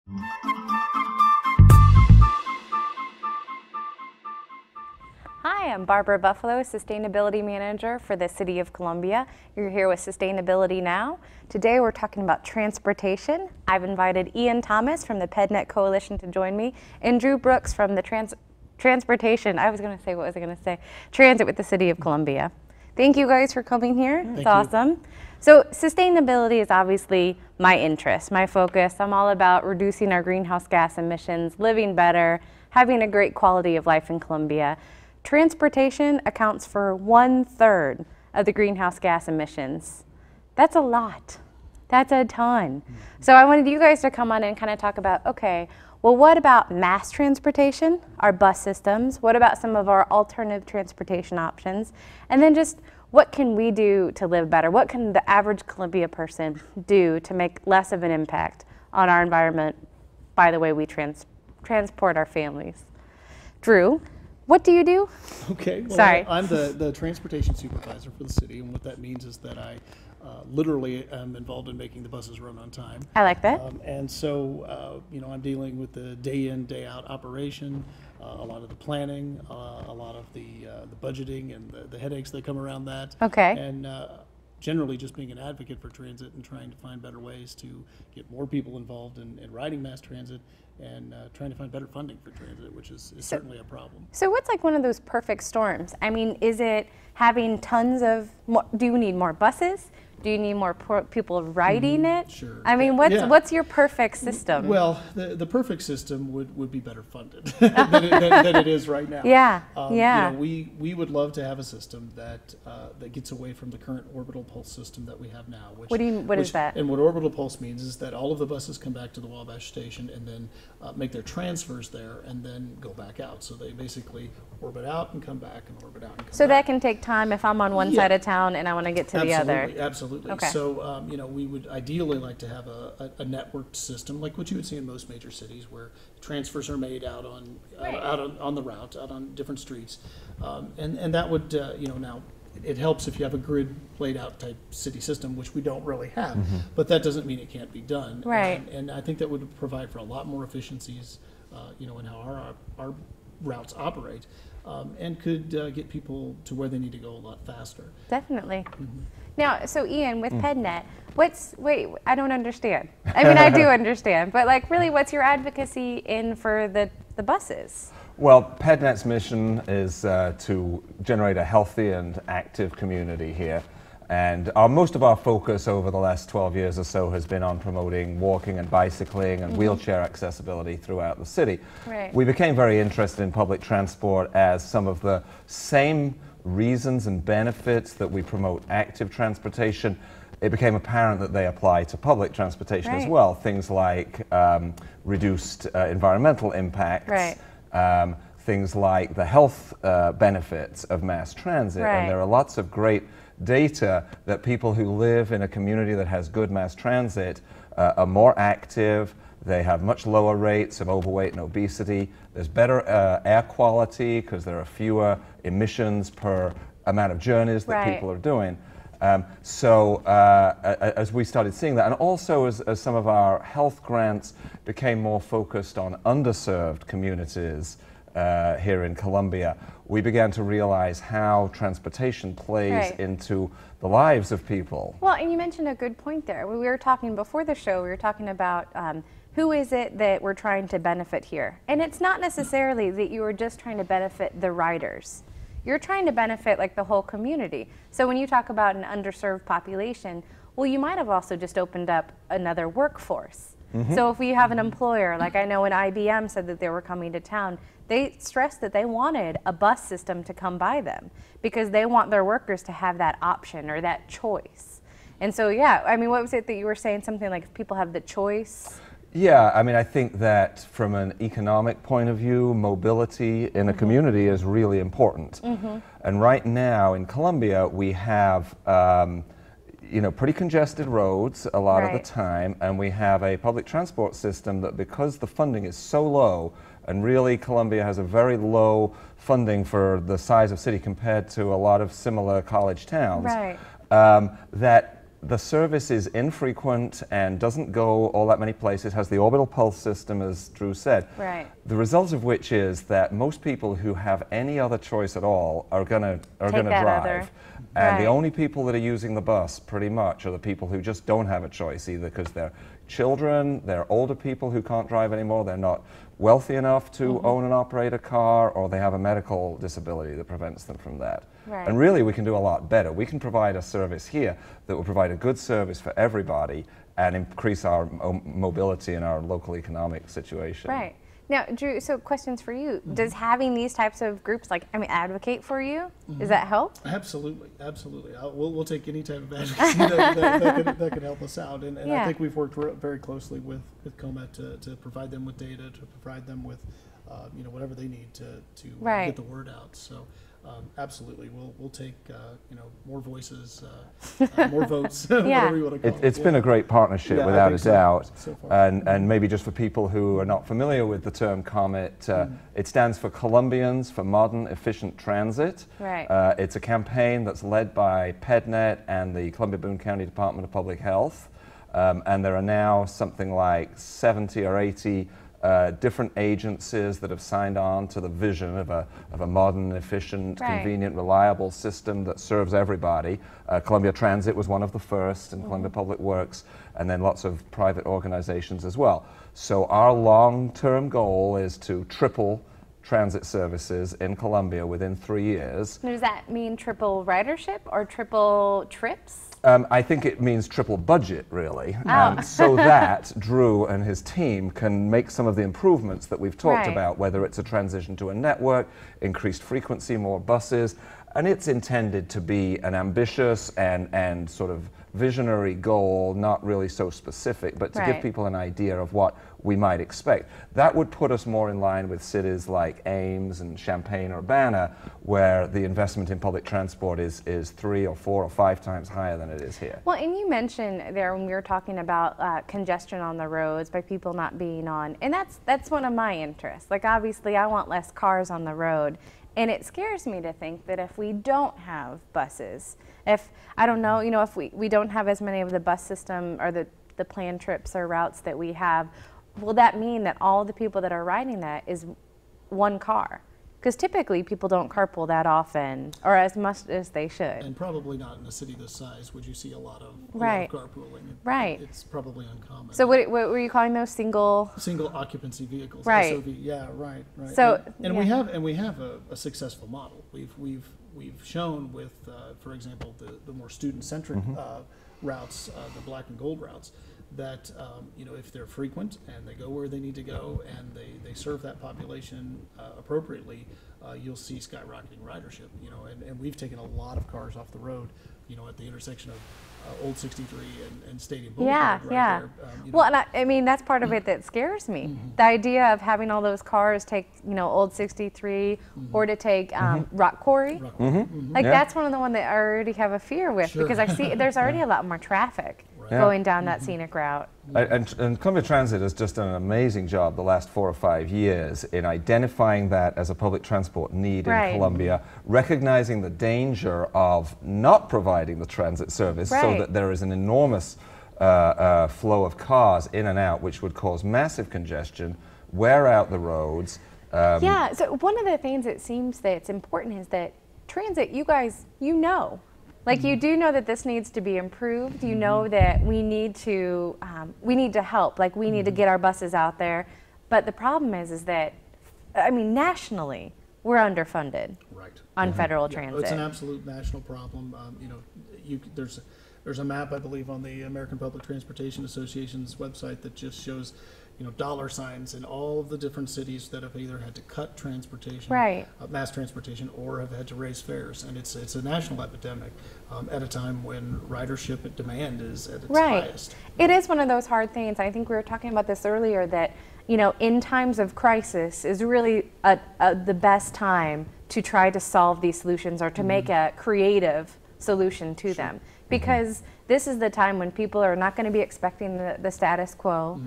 Hi, I'm Barb Buffaloe, Sustainability Manager for the City of Columbia. You're here with Sustainability Now. Today we're talking about transportation. I've invited Ian Thomas from the PedNet Coalition to join me, and Drew Brooks from the Transit with the City of Columbia. Thank you guys for coming here. It's awesome. So sustainability is obviously my interest, my focus. I'm all about reducing our greenhouse gas emissions, living better, having a great quality of life in Columbia. Transportation accounts for 1/3 of the greenhouse gas emissions. That's a lot. That's a ton. So I wanted you guys to come on and kind of talk about, okay, well, what about mass transportation, our bus systems? What about some of our alternative transportation options? And then just what can we do to live better? What can the average Columbia person do to make less of an impact on our environment by the way we transport our families? Drew, what do you do? Okay, well, Sorry. I'm the transportation supervisor for the city, and what that means is that I literally am involved in making the buses run on time. I like that. And so, I'm dealing with the day in, day out operation, a lot of the planning, a lot of the budgeting and the headaches that come around that. Okay. And generally just being an advocate for transit and trying to find better ways to get more people involved in riding mass transit and trying to find better funding for transit, which is certainly a problem. So what's like one of those perfect storms? I mean, is it having tons of, do you need more buses? Do you need more people riding it? Sure. I mean, what's your perfect system? Well, the perfect system would be better funded than it is right now. Yeah, We would love to have a system that gets away from the current orbital pulse system that we have now. What is that? And what orbital pulse means is that all of the buses come back to the Wabash station and then make their transfers there and then go back out. So they basically orbit out and come back and orbit out and come back. So that can take time if I'm on one side of town and I want to get to the other. Absolutely. Okay. So, we would ideally like to have a networked system like what you would see in most major cities where transfers are made out on the route, out on different streets. And that would, now it helps if you have a grid laid out type city system, which we don't really have, but that doesn't mean it can't be done. Right. And I think that would provide for a lot more efficiencies, in how our routes operate. And could get people to where they need to go a lot faster. Definitely. Now, so Ian, with PedNet, I don't understand. I mean, I do understand, but like really what's your advocacy in for the buses? Well, PedNet's mission is to generate a healthy and active community here. And most of our focus over the last 12 years or so has been on promoting walking and bicycling and wheelchair accessibility throughout the city. Right. We became very interested in public transport as some of the same reasons and benefits that we promote active transportation. It became apparent that they apply to public transportation as well. Things like reduced environmental impacts. Things like the health benefits of mass transit. And there are lots of great data that people who live in a community that has good mass transit are more active, they have much lower rates of overweight and obesity, there's better air quality because there are fewer emissions per amount of journeys that people are doing. As we started seeing that, and also as some of our health grants became more focused on underserved communities here in Columbia, we began to realize how transportation plays into the lives of people. Well, and you mentioned a good point there. We were talking before the show, we were talking about who is it that we're trying to benefit here? And it's not necessarily that you are just trying to benefit the riders. You're trying to benefit like the whole community. So when you talk about an underserved population, well, you might have also just opened up another workforce. So if we have an employer, like I know when IBM said that they were coming to town, they stressed that they wanted a bus system to come by them because they want their workers to have that option or that choice. And so, yeah, I mean, what was it that you were saying? Something like if people have the choice? Yeah, I mean, I think that from an economic point of view, mobility in a community is really important. And right now in Columbia, we have pretty congested roads a lot of the time, and we have a public transport system that, because the funding is so low, and really Columbia has a very low funding for the size of city compared to a lot of similar college towns, that the service is infrequent and doesn't go all that many places, has the orbital pulse system, as Drew said. Right. The result of which is that most people who have any other choice at all are gonna drive. And the only people that are using the bus pretty much are the people who just don't have a choice, either because they're children, they're older people who can't drive anymore, they're not wealthy enough to own and operate a car, or they have a medical disability that prevents them from that. Right. And really we can do a lot better. We can provide a service here that will provide a good service for everybody and increase our mobility in our local economic situation. Right. Now, Drew, so questions for you. Does having these types of groups, advocate for you? Does that help? Absolutely, absolutely. We'll take any type of advocacy that can help us out. And I think we've worked very closely with COMET to provide them with data, to provide them with whatever they need to get the word out. So absolutely, we'll take more voices, more votes, whatever you want to call it. It's been a great partnership, without a doubt. So far. And maybe just for people who are not familiar with the term COMET, it stands for Colombians for Modern Efficient Transit. Right. It's a campaign that's led by PEDNet and the Columbia-Boone County Department of Public Health. And there are now something like 70 or 80 different agencies that have signed on to the vision of a modern, efficient, convenient, reliable system that serves everybody. Columbia Transit was one of the first, and Columbia Public Works, and then lots of private organizations as well. So our long-term goal is to triple transit services in Columbia within 3 years. Does that mean triple ridership or triple trips? I think it means triple budget, really, so that Drew and his team can make some of the improvements that we've talked about, whether it's a transition to a network, increased frequency, more buses, and it's intended to be an ambitious and sort of visionary goal, not really so specific, but to give people an idea of what we might expect. That would put us more in line with cities like Ames and Champaign-Urbana, where the investment in public transport is 3 or 4 or 5 times higher than it is here. Well, and you mentioned there when we were talking about congestion on the roads by people not being on, and that's one of my interests. Like, obviously, I want less cars on the road. And it scares me to think that if we don't have buses, if, I don't know, if we don't have as many of the bus system or the planned trips or routes that we have, will that mean that all the people that are riding that is one car? Because typically people don't carpool that often or as much as they should. And probably not in a city this size would you see a lot of carpooling. It's probably uncommon. So what were you calling those single occupancy vehicles? Right. SOV. Yeah, right. So we have a successful model. We've shown with for example the more student-centric routes, the black and gold routes, that if they're frequent and they go where they need to go and they serve that population appropriately, you'll see skyrocketing ridership. And we've taken a lot of cars off the road, at the intersection of Old 63 and Stadium Boulevard. There. Well, and I mean that's part of it that scares me. The idea of having all those cars take Old 63 or to take Rock Quarry. That's one of the ones that I already have a fear with because I see there's already a lot more traffic going down that scenic route. And Columbia Transit has just done an amazing job the last 4 or 5 years in identifying that as a public transport need in Columbia, recognizing the danger of not providing the transit service so that there is an enormous flow of cars in and out, which would cause massive congestion, wear out the roads. So one of the things that seems that it's important is that transit, you guys, like you do know that this needs to be improved. You know that we need to help. Like we need to get our buses out there. But the problem is that, nationally, we're underfunded on federal transit. It's an absolute national problem. There's a map, I believe, on the American Public Transportation Association's website that just shows dollar signs in all of the different cities that have either had to cut transportation, mass transportation, or have had to raise fares. And it's a national epidemic at a time when ridership and demand is at its highest. It is one of those hard things. I think we were talking about this earlier that, in times of crisis is really the best time to try to solve these solutions or to make a creative solution to them. Because this is the time when people are not going to be expecting the status quo,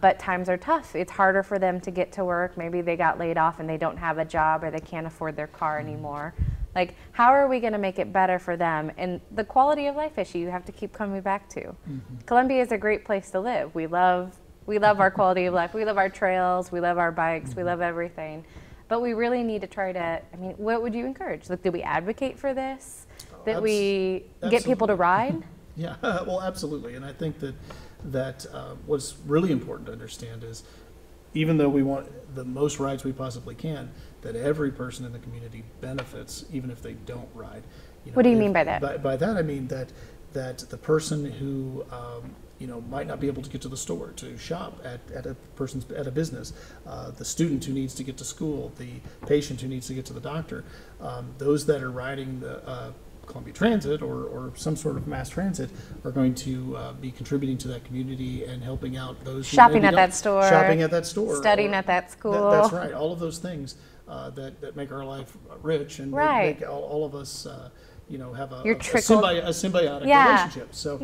but times are tough. It's harder for them to get to work. Maybe they got laid off and they don't have a job or they can't afford their car anymore. Like, how are we going to make it better for them? And the quality of life issue you have to keep coming back to. Columbia is a great place to live. We love our quality of life. We love our trails. We love our bikes. We love everything. But we really need to try to, I mean, what would you encourage? Like, do we advocate for this? That we get people to ride? Yeah, well, absolutely. And I think that what's really important to understand is, even though we want the most rides we possibly can, that every person in the community benefits, even if they don't ride. You know, what do you mean by that? By that I mean that the person who might not be able to get to the store to shop at a business, the student who needs to get to school, the patient who needs to get to the doctor, those that are riding the Columbia Transit or some sort of mass transit are going to be contributing to that community and helping out those shopping at that store, studying at that school. That's right. All of those things that make our life rich and make all of us have a symbiotic relationship. So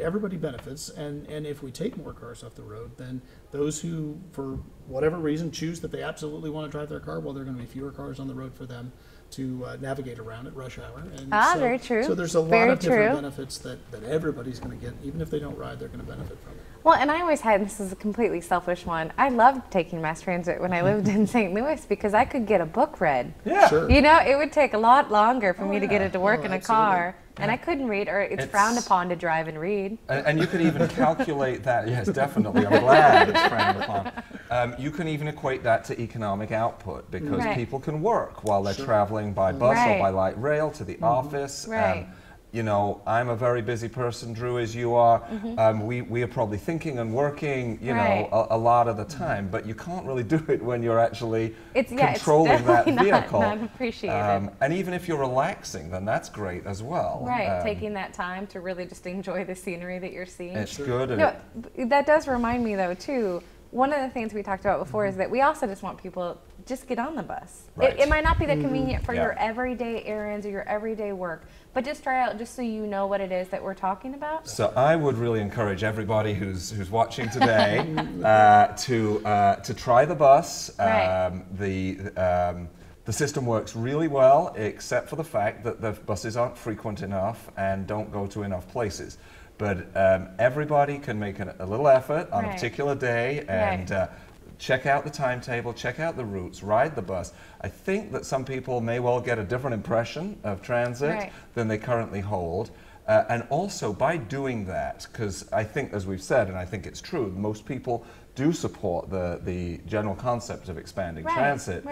everybody benefits, and if we take more cars off the road, then those who for whatever reason choose that they absolutely want to drive their car, well, there are going to be fewer cars on the road for them to navigate around at rush hour. And very true. So there's a lot of different benefits that everybody's going to get. Even if they don't ride, they're going to benefit from it. Well, and I always had, this is a completely selfish one, I loved taking mass transit when I lived in St. Louis because I could get a book read. Yeah. Sure. You know, it would take a lot longer for me to get it to work in a car. Yeah. And I couldn't read, or it's frowned upon to drive and read. And you could even calculate that. Yes, definitely. I'm glad it's frowned upon. You can even equate that to economic output because people can work while they're traveling by bus or by light rail to the office. You know, I'm a very busy person, Drew, as you are. We are probably thinking and working, you know, a lot of the time, but you can't really do it when you're actually controlling that vehicle. Not appreciated. And even if you're relaxing, then that's great as well. Right, taking that time to really just enjoy the scenery that you're seeing. It's good. No, that does remind me, though, too, one of the things we talked about before is that we also just want people just get on the bus. Right. It might not be that convenient for your everyday errands or your everyday work, but just try out just so you know what it is that we're talking about. So I would really encourage everybody who's watching today to try the bus. The system works really well, except for the fact that the buses aren't frequent enough and don't go to enough places. But everybody can make a little effort on a particular day and check out the timetable, check out the routes, ride the bus. I think that some people may well get a different impression of transit than they currently hold. And also by doing that, because I think, as we've said, and I think it's true, most people do support the general concept of expanding transit,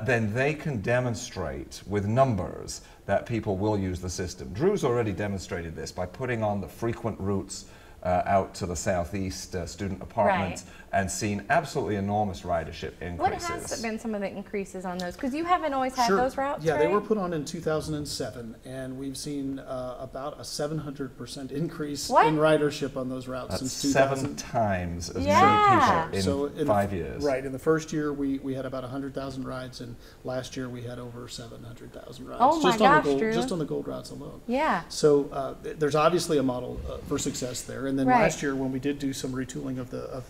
then they can demonstrate with numbers that people will use the system. Drew's already demonstrated this by putting on the frequent routes out to the southeast student apartments and seen absolutely enormous ridership increases. What has been some of the increases on those? Because you haven't always had those routes, Yeah, they were put on in 2007, and we've seen about a 700% increase in ridership on those routes since 2000. 7 times as many people in 5 years. Right, in the first year we had about 100,000 rides, and last year we had over 700,000 rides. Oh my gosh, Drew. Just on the gold routes alone. Yeah. So there's obviously a model for success there, and then last year when we did do some retooling of the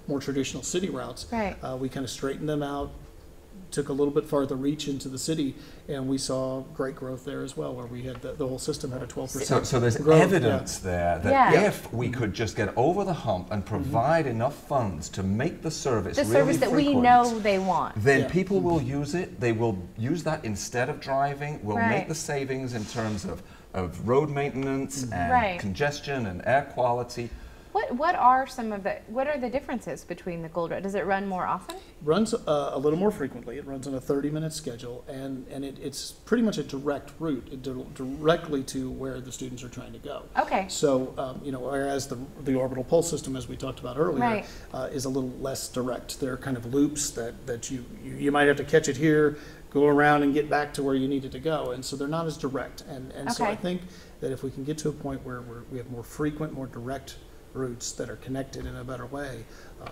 more traditional city routes, we kind of straightened them out, took a little bit farther reach into the city, and we saw great growth there as well, where we had the whole system had a 12%. So there's growth, evidence there that if we could just get over the hump and provide enough funds to make the service really service that frequent, we know they want, then people will use it. They will use that instead of driving. We'll make the savings in terms of road maintenance and congestion and air quality. What are the differences between the gold route? Does it run more often? Runs a little more frequently. It runs on a 30-minute schedule, and it's pretty much a direct route directly to where the students are trying to go. Okay. So whereas the orbital pulse system, as we talked about earlier, is a little less direct. There are kind of loops that you might have to catch it here, go around and get back to where you needed to go, and so they're not as direct. And so I think that if we can get to a point where we have more frequent, more direct routes that are connected in a better way,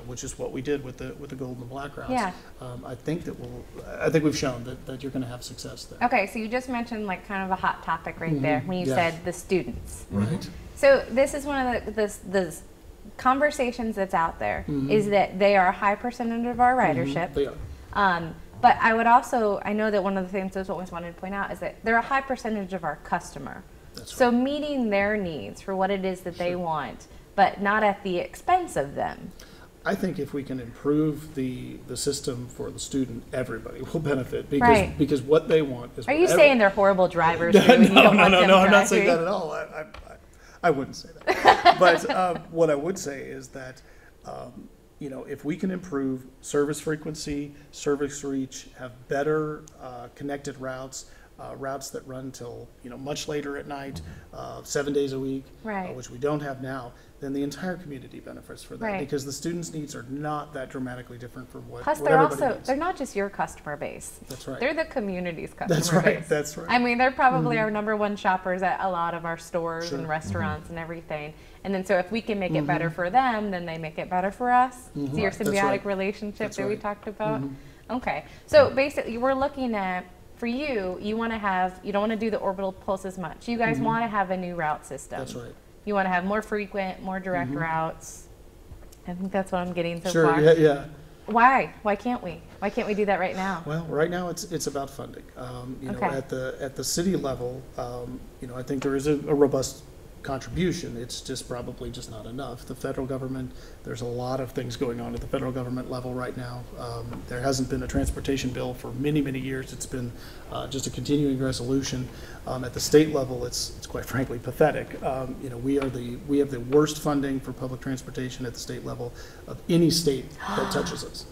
which is what we did with the gold and the black routes. I think we've shown that you're going to have success there. Okay, so you just mentioned like kind of a hot topic right there when you said the students. Right. So this is one of the conversations that's out there is that they are a high percentage of our ridership. They are. But I would also, I know that one of the things I always wanted to point out is that they're a high percentage of our customer. That's So right. meeting their needs for what it is that they want, but not at the expense of them. I think if we can improve the system for the student, everybody will benefit Right. because what they want is. Are you whatever- saying they're horrible drivers? No, when you don't want no, them no, I'm not saying driving? that at all. I wouldn't say that. But what I would say is that, you know, if we can improve service frequency, service reach, have better connected routes, routes that run till, you know, much later at night, 7 days a week, Right. which we don't have now, then the entire community benefits for that. Right. Because the students' needs are not that dramatically different from what Plus, what they're everybody also, needs. they're not just your customer base. That's right. They're the community's customer That's right. base. That's right. I mean, they're probably our #1 shoppers at a lot of our stores Sure. and restaurants and everything. And then so if we can make it better for them, then they make it better for us. It's your That's symbiotic right. relationship That's that we right. talked about. Okay. So basically, we're looking at, for you, you want to have, you don't want to do the orbital pulse as much. You guys want to have a new route system. That's right. You want to have more frequent, more direct routes. I think that's what I'm getting so Sure, far. yeah, yeah. Why? Why can't we? Why can't we do that right now? Well, right now it's about funding. You know, Okay. at the city level, you know, I think there is a robust contribution. It's just probably just not enough. The federal government, there's a lot of things going on at the federal government level right now. There hasn't been a transportation bill for many, many years. It's been just a continuing resolution. At the state level, it's quite frankly pathetic. You know, we have the worst funding for public transportation at the state level of any state that touches us.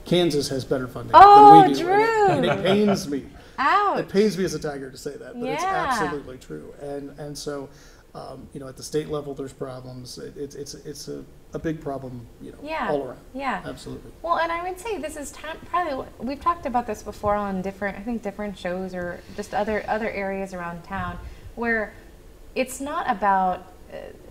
Kansas has better funding Oh, than we do, Drew. and it pains me. Ouch. It pains me as a tiger to say that, but it's Yeah. absolutely true. And so, you know, at the state level, there's problems. It's a big problem, you know, Yeah. all around. Yeah. Absolutely. Well, and I would say this is probably we've talked about this before on different shows or just other areas around town where it's not about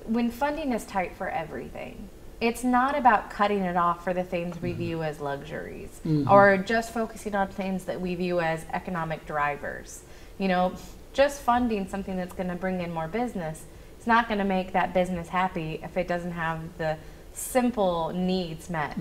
when funding is tight for everything. It's not about cutting it off for the things we view as luxuries or just focusing on things that we view as economic drivers. You know, just funding something that's going to bring in more business, it's not going to make that business happy if it doesn't have the simple needs met.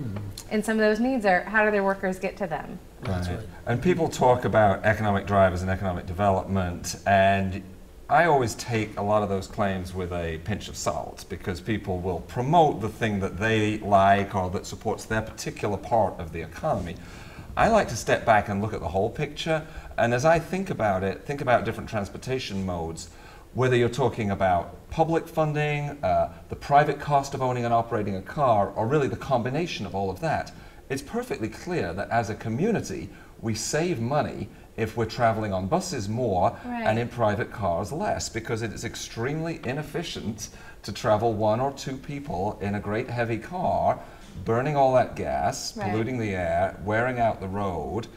And some of those needs are, how do their workers get to them? That's Right. right. And people talk about economic drivers and economic development, and I always take a lot of those claims with a pinch of salt because people will promote the thing that they like or that supports their particular part of the economy. I like to step back and look at the whole picture, and as I think about it, think about different transportation modes, whether you're talking about public funding, the private cost of owning and operating a car, or really the combination of all of that. It's perfectly clear that as a community, we save money if we're traveling on buses more Right. and in private cars less, because it is extremely inefficient to travel 1 or 2 people in a great heavy car, burning all that gas, Right. polluting the air, wearing out the road,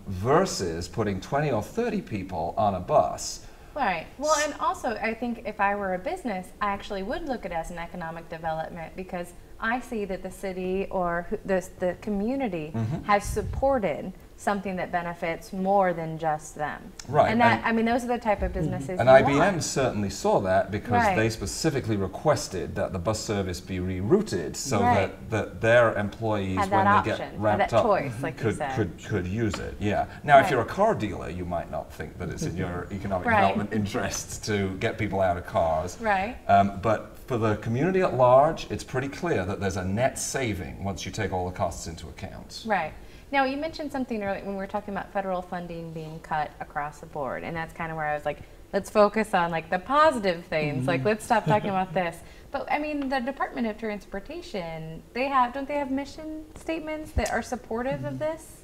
versus putting 20 or 30 people on a bus. Right. Well, and also, I think if I were a business, I actually would look at it as an economic development because I see that the city or the community has supported something that benefits more than just them. Right, And that, and- I mean, those are the type of businesses And you IBM want. certainly saw that because Right. they specifically requested that the bus service be rerouted so Right. that their employees, Had when that they option, get had ramped that up, choice, like you said. could use it. Yeah. Now, if Right. you're a car dealer, you might not think that it's in your economic Right. development interests to get people out of cars. Right. But for the community at large, it's pretty clear that there's a net saving once you take all the costs into account. Right. Now, you mentioned something earlier when we were talking about federal funding being cut across the board, and that's kind of where I was like, let's focus on like the positive things. Like, let's stop talking about this. But I mean, the Department of Transportation, don't they have mission statements that are supportive of this?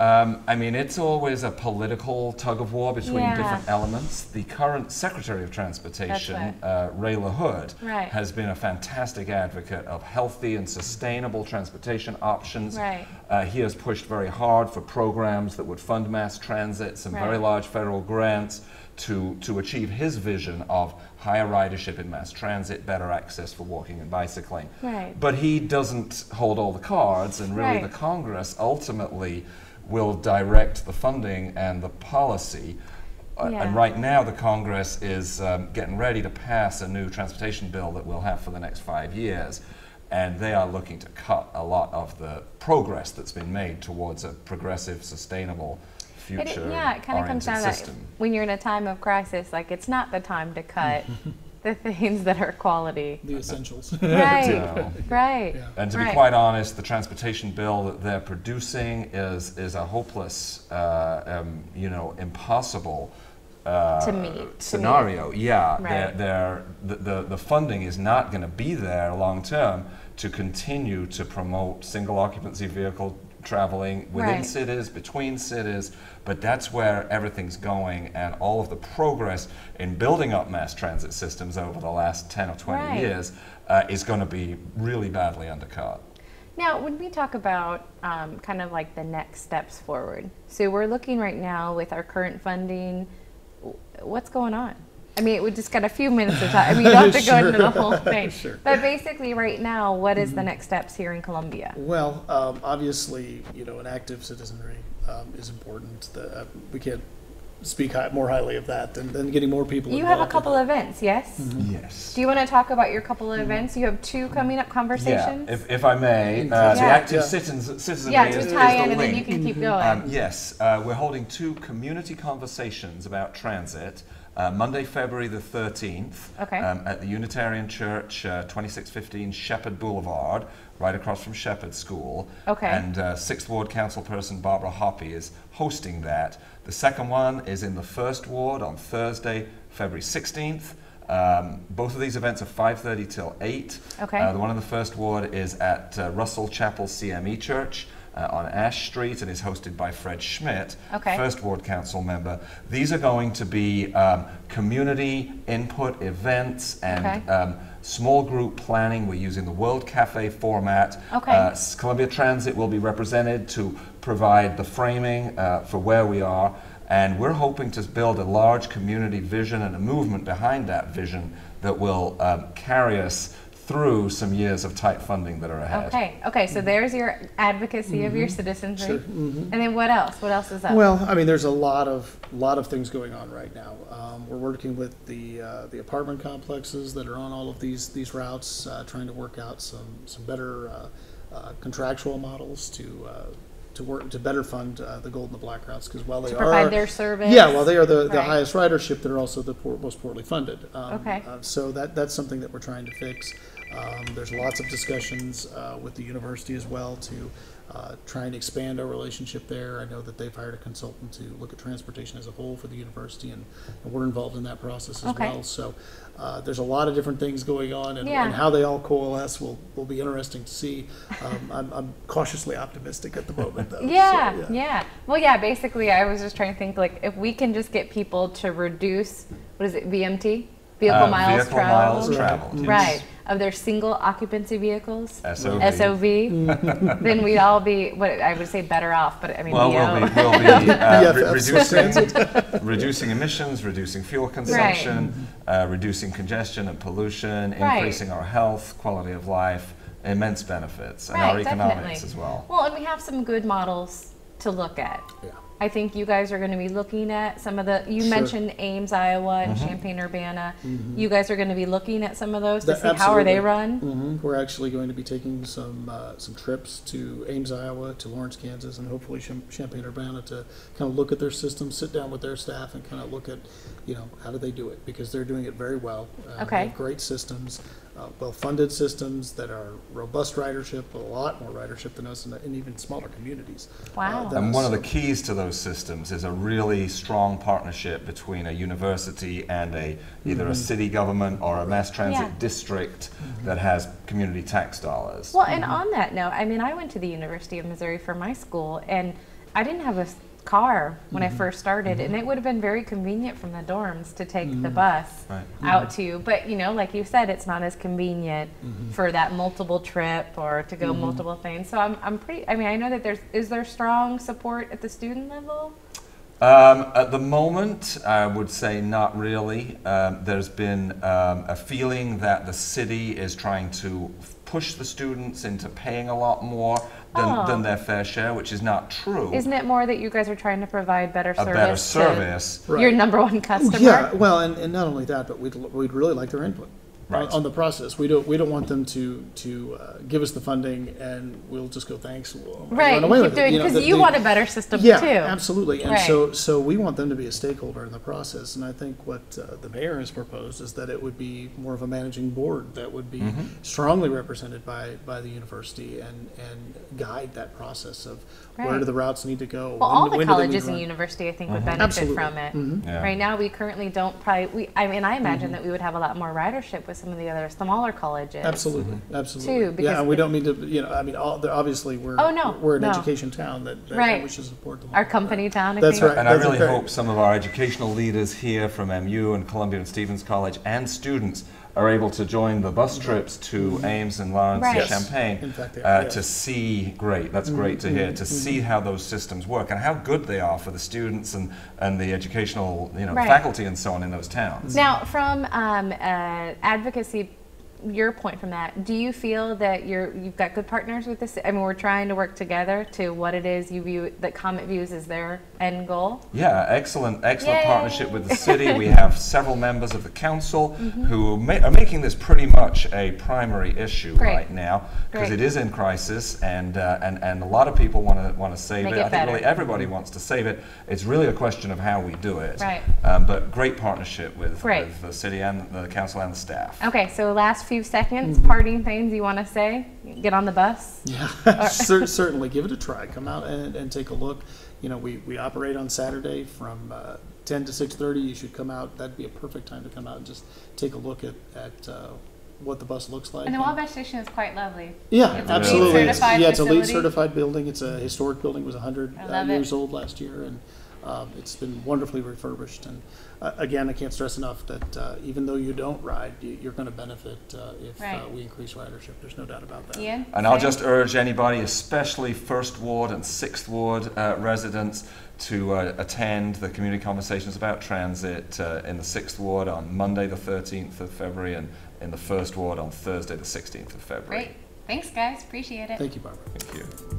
I mean, it's always a political tug of war between Yeah. different elements. The current Secretary of Transportation, Ray LaHood, Right. has been a fantastic advocate of healthy and sustainable transportation options. Right. He has pushed very hard for programs that would fund mass transit, some very Right. large federal grants to achieve his vision of higher ridership in mass transit, better access for walking and bicycling. Right. But he doesn't hold all the cards, and really Right. the Congress ultimately will direct the funding and the policy. Yeah. And right now the Congress is getting ready to pass a new transportation bill that we'll have for the next 5 years. and they are looking to cut a lot of the progress that's been made towards a progressive, sustainable, future-oriented yeah, it kind of comes down to system. that when you're in a time of crisis, like it's not the time to cut the things that are quality. The essentials. Right, No. right. Yeah. And to be right. quite honest, the transportation bill that they're producing is a hopeless, you know, impossible To meet. scenario. Yeah, Right. the funding is not going to be there long term to continue to promote single occupancy vehicle traveling within Right. cities, between cities, but that's where everything's going, and all of the progress in building up mass transit systems over the last 10 or 20 Right. years is going to be really badly undercut. Now, when we talk about kind of like the next steps forward, so we're looking right now with our current funding, what's going on? I mean, we just got a few minutes of time. I mean, you don't have to go into the whole thing. Sure. But basically, right now, what is the next steps here in Columbia? Well, obviously, you know, an active citizenry is important. We can't speak more highly of that than getting more people You involved. have a couple of events, yes? Yes. Do you want to talk about your couple of events? You have two coming up conversations? Yeah, if I may, the Yeah. active Yeah. citizenry Yeah, is to the tie in and link. then you can keep going. Yes, we're holding two community conversations about transit. Monday, February the 13th, Okay. at the Unitarian Church, 2615 Shepherd Boulevard, right across from Shepherd School. Okay. And 6th Ward Councilperson Barbara Hoppy is hosting that. The second one is in the 1st Ward on Thursday, February 16th. Both of these events are 5:30 till 8. Okay. The one in the 1st Ward is at Russell Chapel CME Church on Ash Street and is hosted by Fred Schmidt, Okay. 1st Ward Council member. These are going to be community input events and Okay. small group planning. We're using the World Cafe format. Okay. Columbia Transit will be represented to provide the framing for where we are. And we're hoping to build a large community vision and a movement behind that vision that will carry us through some years of tight funding that are ahead. Okay, so there's your advocacy of your citizenry. Sure. And then what else? What else is up? Well, I mean, there's a lot of things going on right now. We're working with the apartment complexes that are on all of these routes, trying to work out some better contractual models to better fund the gold and the black routes, because while they to are provide their service. while they are the Right. highest ridership, they're also the most poorly funded. Okay. So that's something that we're trying to fix. There's lots of discussions with the university as well to try and expand our relationship there. I know that they've hired a consultant to look at transportation as a whole for the university, and we're involved in that process as Okay. well. So there's a lot of different things going on, and, Yeah. and how they all coalesce will be interesting to see. I'm cautiously optimistic at the moment, though. Yeah, So, yeah. Well, yeah, basically, I was just trying to think, like, if we can just get people to reduce, what is it, VMT? Vehicle miles Vehicle traveled? miles traveled. yes. Right, of their single occupancy vehicles? SOV. SOV, then we'd all be, what I would say better off, but I mean, Well, VO. we'll be BFFs. reducing emissions, reducing fuel consumption, reducing congestion and pollution, Right. increasing our health, quality of life, immense benefits, and Right, our economics definitely. as well. Well, and we have some good models to look at. Yeah. I think you guys are going to be looking at some of the, you Sure. mentioned Ames, Iowa, and Champaign-Urbana. You guys are going to be looking at some of those to That- see how are they absolutely. run? We're actually going to be taking some trips to Ames, Iowa, to Lawrence, Kansas, and hopefully Champaign-Urbana to kind of look at their system, sit down with their staff, and kind of look at, how do they do it, because they're doing it very well. They Okay. have great systems, well-funded systems that are robust ridership, a lot more ridership than us, in even smaller communities. Wow. than And us. one of the keys to those systems is a really strong partnership between a university and either a city government or a mass transit Yeah. district that has community tax dollars. Well, and on that note, I mean, I went to the University of Missouri for my school, and I didn't have a car when I first started, and it would have been very convenient from the dorms to take the bus Right. out to, but like you said, it's not as convenient for that multiple trip or to go multiple things. So I'm pretty, I mean, I know that is there strong support at the student level? At the moment, I would say not really. There's been a feeling that the city is trying to push the students into paying a lot more than their fair share, which is not true. Isn't it more that you guys are trying to provide better A service better to service. your Right. number one customer? Yeah, well, and not only that, but we'd really like their input. Right. on the process. We don't want them to give us the funding and we'll just go thanks. We'll Right, run away keep with it. doing, You know, because you want a better system yeah, too. absolutely. And Right. so we want them to be a stakeholder in the process. And I think what the mayor has proposed is that it would be more of a managing board that would be strongly represented by the university and guide that process of where Right. do the routes need to go. Well, all the when do they need colleges to and run. university, I think, would benefit Absolutely. from it. Yeah. Right now, we currently don't probably. I imagine that we would have a lot more ridership with some of the other smaller colleges. Absolutely, absolutely. Too, because yeah, and we don't mean to, you know, I mean, obviously we're Oh, no, we're an no. education town that Right. we should support them. Our company town. I That's think. right. And I That's really okay. hope some of our educational leaders here from MU and Columbia and Stevens College and students are able to join the bus trips to Ames and Lawrence Right. and Yes. Champaign In fact, they are, yes. to see, that's great to hear, to see how those systems work and how good they are for the students and the educational, you know, Right. faculty and so on in those towns. Now, from advocacy, your point from that, do you feel that you've got good partners with this? I mean, we're trying to work together to what it is you view that Comet views as their end goal. Yeah, excellent Yay. partnership with the city. We have several members of the council who are making this pretty much a primary issue Great. right now because Great. it is in crisis and a lot of people want to save Make it. it I think better. really everybody wants to save it. It's really a question of how we do it. Right. But great partnership with the city and the council and the staff. Okay, so last few seconds, parting things you want to say? Get on the bus. Yeah, certainly give it a try. Come out and take a look. You know, we operate on Saturday from 10 to 6:30. You should come out. That'd be a perfect time to come out and just take a look at what the bus looks like. And the Wabash Station is quite lovely. Yeah, It's a absolutely. LEED certified It's a LEED facility. certified building. It's a historic building. It was 100 I love years it. old last year, and it's been wonderfully refurbished. And again, I can't stress enough that even though you don't ride, you're going to benefit if Right. we increase ridership. There's no doubt about that. Ian? And I'll Same? just urge anybody, especially First Ward and Sixth Ward residents, to attend the community conversations about transit in the Sixth Ward on Monday the 13th of February and in the First Ward on Thursday the 16th of February. Great. Thanks, guys. Appreciate it. Thank you, Barbara. Thank you.